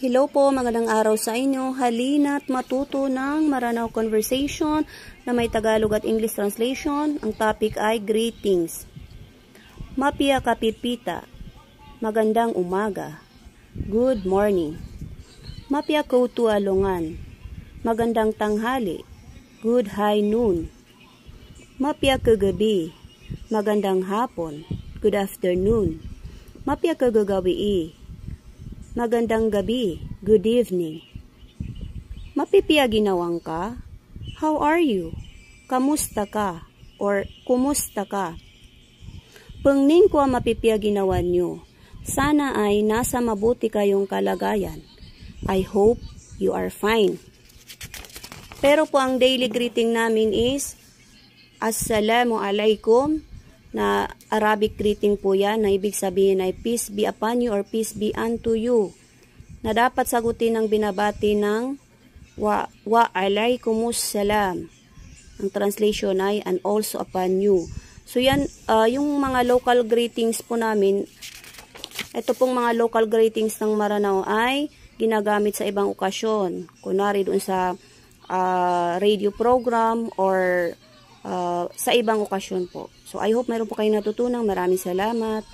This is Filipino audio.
Hello po, magandang araw sa inyo. Halina't matuto ng Maranao Conversation na may Tagalog at English translation. Ang topic ay greetings. Mapia kapipita. Magandang umaga. Good morning. Mapia kautu alungan. Magandang tanghali. Good high noon. Mapia kagabi. Magandang hapon. Good afternoon. Mapia kagagawi. Magandang gabi. Good evening. Mapipia ginawang ka? How are you? Kamusta ka? Or kumusta ka? Pengning ko ang mapipia ginawan nyo. Sana ay nasa mabuti kayong kalagayan. I hope you are fine. Pero po ang daily greeting namin is Assalamualaikum, na Arabic greeting po yan, na ibig sabihin ay peace be upon you or peace be unto you, na dapat sagutin ng binabati ng wa alaikumus salam. Ang translation ay and also upon you. So yan, yung mga local greetings po namin, ito pong mga local greetings ng Maranao ay ginagamit sa ibang okasyon. Kunwari doon sa radio program or sa ibang okasyon po. So I hope meron po kayong natutunan. Maraming salamat.